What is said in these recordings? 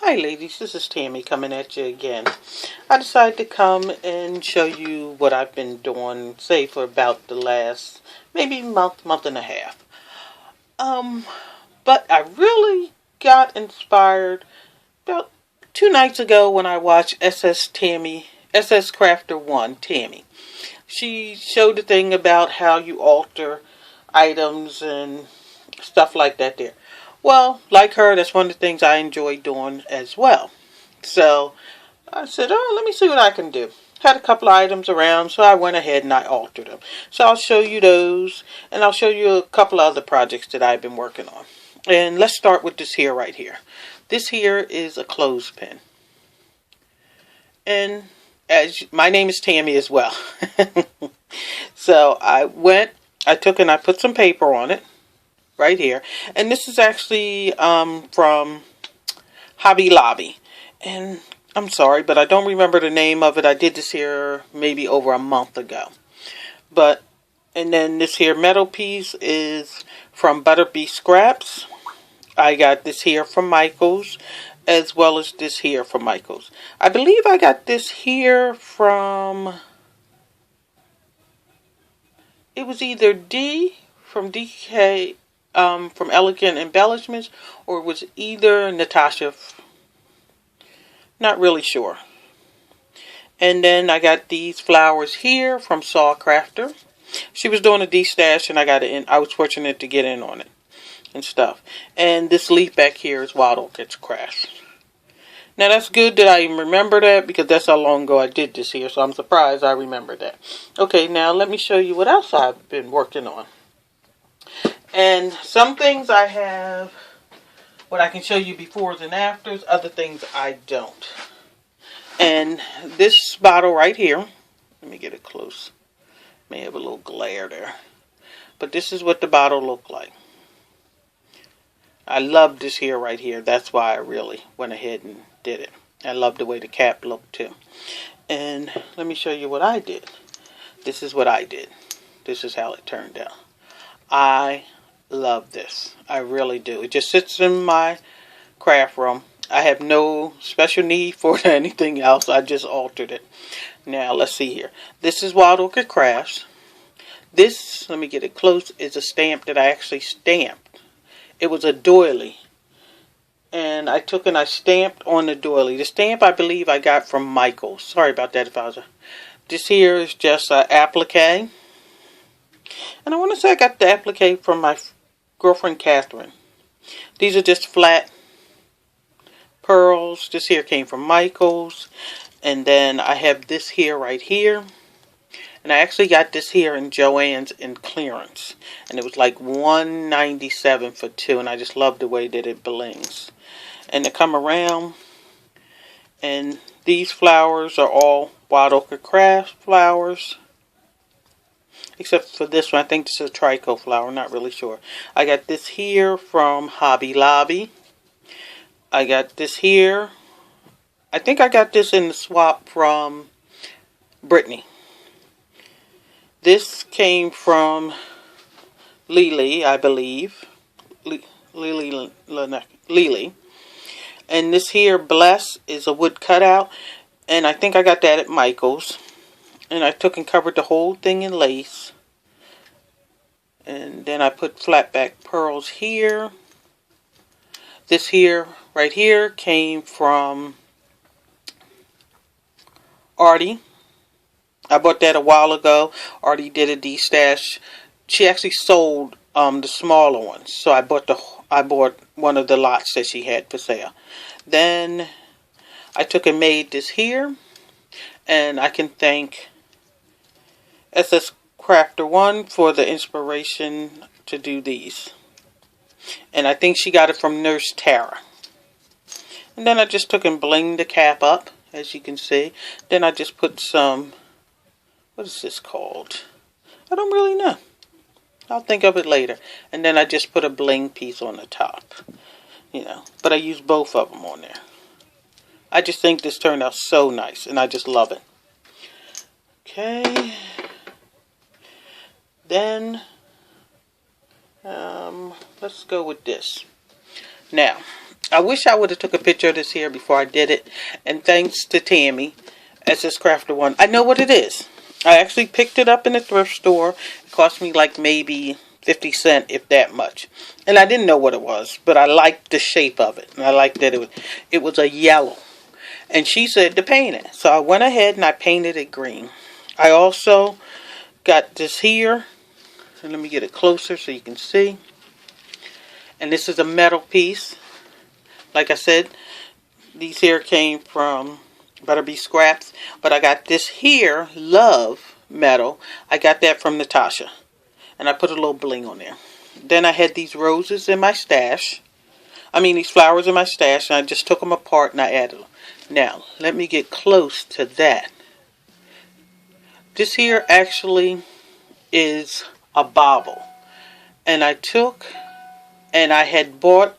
Hi ladies, this is Tammy coming at you again. I decided to come and show you what I've been doing, say for about the last maybe month and a half. But I really got inspired about 2 nights ago when I watched SS Crafter 1, Tammy. She showed the thing about how you alter items and stuff like that there. Well, like her, that's one of the things I enjoy doing as well. So I said, oh, let me see what I can do. Had a couple of items around, so I went ahead and I altered them. So I'll show you those, and I'll show you a couple of other projects that I've been working on. And let's start with this here right here. This here is a clothespin. And as my name is Tammy as well. So I took and I put some paper on it. Right here. And this is actually from Hobby Lobby. And I'm sorry, but I don't remember the name of it. I did this here maybe over a month ago. And then this here metal piece is from Butterbee Scraps. I got this here from Michaels, as well as this here from Michaels. I believe I got this here from, it was either D from DK, from Elegant Embellishments, or it was either Natasha. Not really sure. And then I got these flowers here from Saw Crafter. She was doing a D-stash and I got it in. I was fortunate to get in on it and stuff. And this leaf back here is Wild Orchids Crafts. Now that's good that I remember that, because that's how long ago I did this here, so I'm surprised I remember that. Okay, now let me show you what else I've been working on. And some things I have, what I can show you befores and afters, other things I don't. And this bottle right here, let me get it close. May have a little glare there. But this is what the bottle looked like. I love this here right here. That's why I really went ahead and did it. I love the way the cap looked too. And let me show you what I did. This is what I did. This is how it turned out. I love this. I really do. It just sits in my craft room. I have no special need for anything else. I just altered it. Now let's see here. This is Wild Orchid Crafts. This, let me get it close, is a stamp that I actually stamped. It was a doily. And I took and I stamped on the doily. The stamp I believe I got from Michaels. Sorry about that if I was This here is just an applique. And I want to say I got the applique from my girlfriend Catherine. These are just flat pearls. This here came from Michaels. And then I have this here right here. And I actually got this here in Joann's in clearance. And it was like $1.97 for two. And I just love the way that it blings. And they come around. And these flowers are all Wild Orchid Craft flowers. Except for this one. I think this is a trico flower. Not really sure. I got this here from Hobby Lobby. I got this here. I think I got this in the swap from Brittany. This came from Lily, I believe. Lily. And this here, Bless, is a wood cutout. And I think I got that at Michael's. And I took and covered the whole thing in lace. And then I put flat back pearls here. This here, right here, came from Artie. I bought that a while ago. Artie did a D-stash. She actually sold the smaller ones. So I bought one of the lots that she had for sale. Then I took and made this here. And I can thank SS Crafter 1 for the inspiration to do these. And I think she got it from Nurse Tara. And then I just took and blinged the cap up, as you can see. Then I just put some, what is this called? I don't really know. I'll think of it later. And then I just put a bling piece on the top. You know, but I used both of them on there. I just think this turned out so nice, and I just love it. Okay. Then, let's go with this. Now, I wish I would have took a picture of this here before I did it. And thanks to Tammy, SS Crafter One. I know what it is. I actually picked it up in a thrift store. It cost me like maybe 50 cents, if that much. And I didn't know what it was, but I liked the shape of it. And I liked that it was a yellow. And she said to paint it. So I went ahead and I painted it green. I also got this here. And let me get it closer so you can see. And this is a metal piece. Like I said, these here came from Butterbee Scraps. But I got this here, Love metal. I got that from Natasha. And I put a little bling on there. Then I had these roses in my stash. These flowers in my stash. And I just took them apart and I added them. Now, let me get close to that. This here actually is a bauble. And I took, and I had bought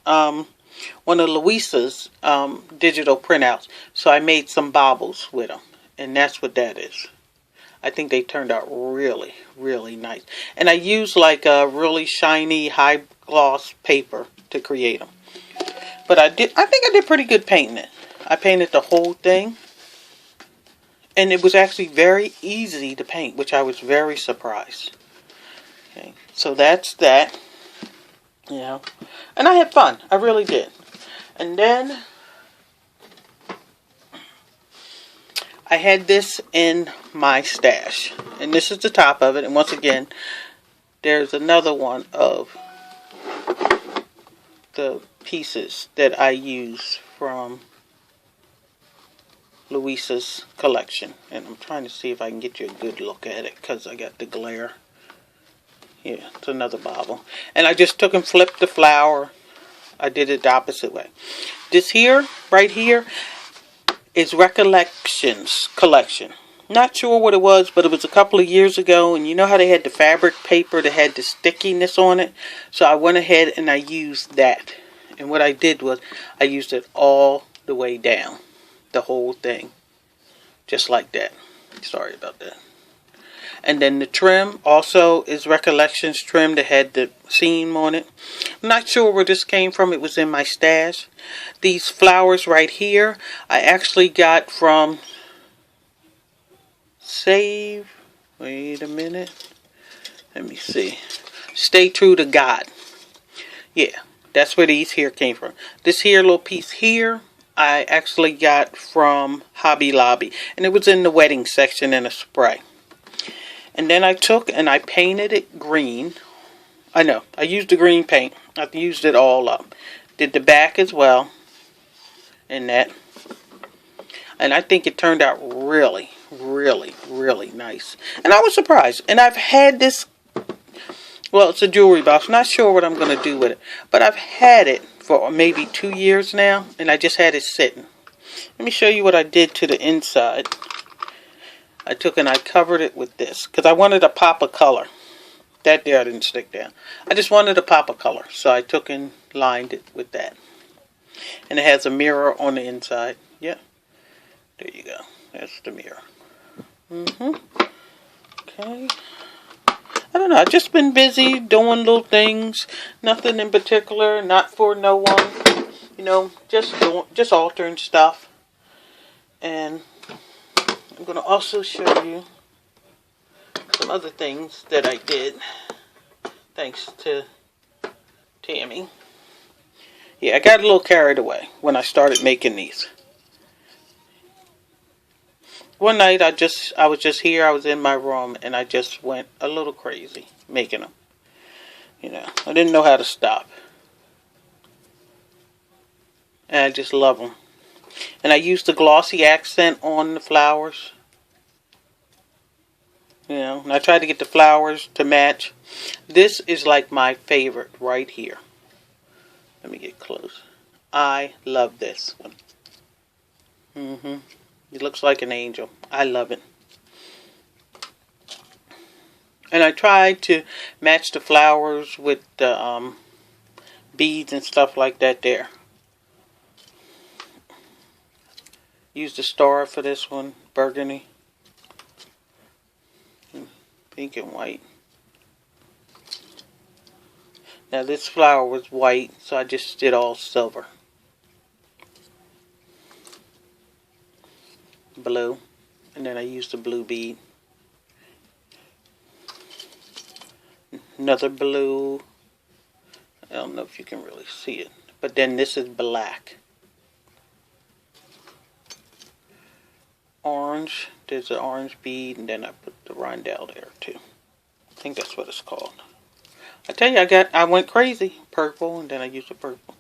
one of Louisa's digital printouts. So I made some baubles with them. And that's what that is. I think they turned out really, really nice. And I used like a really shiny, high gloss paper to create them. But I think I did pretty good painting it. I painted the whole thing. And it was actually very easy to paint, which I was very surprised. Okay, so that's that. And I had fun. I really did. And then I had this in my stash. And this is the top of it. And once again, there's another one of the pieces that I use from Louisa's collection. And I'm trying to see if I can get you a good look at it because I got the glare. Yeah, it's another bauble. And I just took and flipped the flower. I did it the opposite way. This here, right here, is Recollections collection. Not sure what it was, but it was a couple of years ago. And you know how they had the fabric paper that had the stickiness on it? So I went ahead and I used that. And what I did was I used it all the way down. The whole thing. Just like that. Sorry about that. And then the trim also is Recollections trim that had the seam on it. I'm not sure where this came from. It was in my stash. These flowers right here I actually got from Save. Wait a minute. Let me see. Stay True to God. Yeah, that's where these here came from. This here little piece here I actually got from Hobby Lobby. And it was in the wedding section in a spray. And then I took and I painted it green. I know, I used the green paint. I've used it all up. Did the back as well. And that. And I think it turned out really, really, really nice. And I was surprised. And I've had this, well, it's a jewelry box. I'm not sure what I'm going to do with it. But I've had it for maybe 2 years now. And I just had it sitting. Let me show you what I did to the inside. I took and I covered it with this. Because I wanted a pop of color. That there didn't stick down. I just wanted a pop of color. So I took and lined it with that. And it has a mirror on the inside. Yeah. There you go. That's the mirror. Okay. I don't know. I've just been busy doing little things. Nothing in particular. Not for no one. You know, just altering stuff. And I'm going to also show you some other things that I did. Thanks to Tammy. Yeah, I got a little carried away when I started making these. One night I was just here, I was in my room, and I just went a little crazy making them. You know, I didn't know how to stop. And I just love them. And I used the glossy accent on the flowers. You know, and I tried to get the flowers to match. This is like my favorite right here. Let me get close. I love this one. It looks like an angel. I love it. And I tried to match the flowers with the beads and stuff like that there. Used the star for this one. Burgundy. Pink and white. Now this flower was white, so I just did all silver. blue. And then I used the blue bead. Another blue. I don't know if you can really see it. But then this is black. Orange. There's an orange bead. And then I put the rondelle there too. I think that's what it's called. I tell you, I went crazy. Purple. And then I used the purple.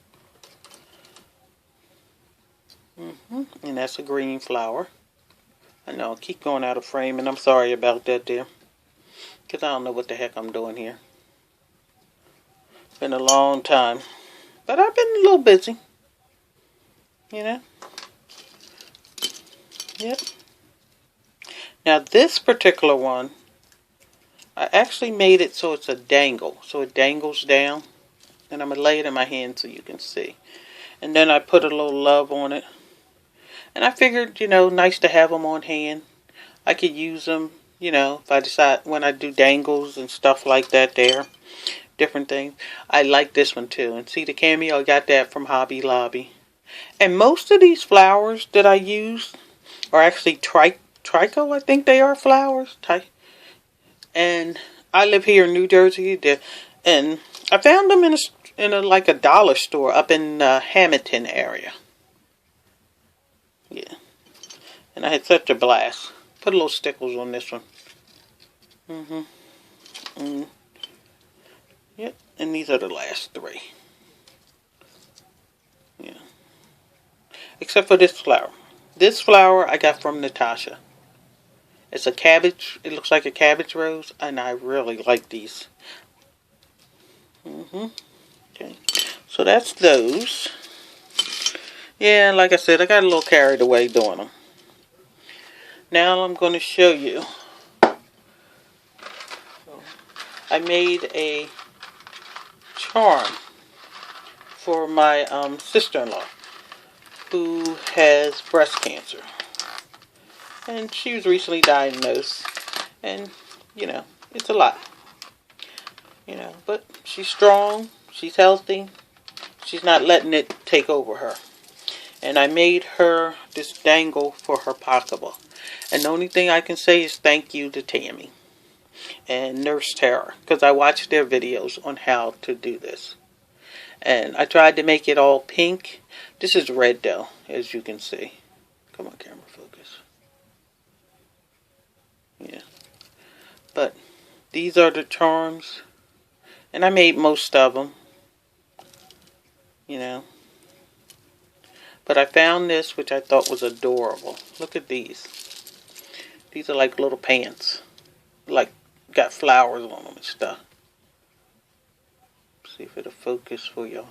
And that's a green flower. I know, I keep going out of frame, and I'm sorry about that there. Because I don't know what the heck I'm doing here. It's been a long time. But I've been a little busy. You know? Yep. Now this particular one, I actually made it so it's a dangle. So it dangles down. And I'm going to lay it in my hand so you can see. And then I put a little love on it. And I figured, you know, nice to have them on hand. I could use them, you know, if I decide when I do dangles and stuff like that there. Different things. I like this one too. And see the cameo, I got that from Hobby Lobby. And most of these flowers that I use are actually trico, I think they are flowers. And I live here in New Jersey. And I found them in a like a dollar store up in Hamilton area. Yeah. And I had such a blast. Put a little stickles on this one. Yep. And these are the last three. Yeah. Except for this flower. This flower I got from Natasha. It's a cabbage. It looks like a cabbage rose. And I really like these. Okay. So that's those. Yeah, like I said, I got a little carried away doing them. Now I'm going to show you. I made a charm for my sister-in-law who has breast cancer. And she was recently diagnosed. And, you know, it's a lot. You know, but she's strong. She's healthy. She's not letting it take over her. And I made her this dangle for her pocketbook. And the only thing I can say is thank you to Tammy and Nurse Tara. Because I watched their videos on how to do this. And I tried to make it all pink. This is red though, as you can see. Come on, camera, focus. Yeah. But these are the charms. And I made most of them. You know. But I found this, which I thought was adorable. Look at these. These are like little pants. Like, got flowers on them and stuff. See if it'll focus for y'all.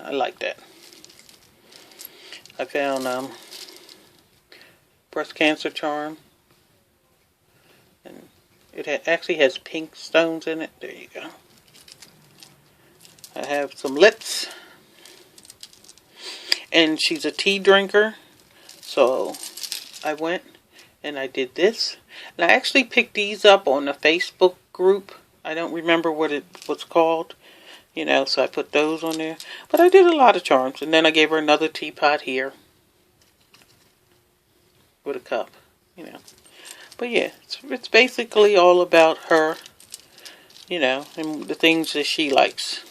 I like that. I found breast cancer charm. And it actually has pink stones in it. There you go. I have some lips. And she's a tea drinker. So I went and I did this. And I actually picked these up on a Facebook group. I don't remember what it was called. You know, so I put those on there. But I did a lot of charms. And then I gave her another teapot here. With a cup. You know. But yeah, it's basically all about her, you know, and the things that she likes.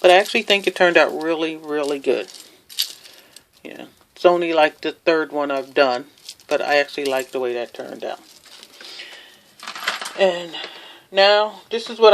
But I actually think it turned out really, really good. Yeah, it's only like the third one I've done, but I actually like the way that turned out. And now, this is what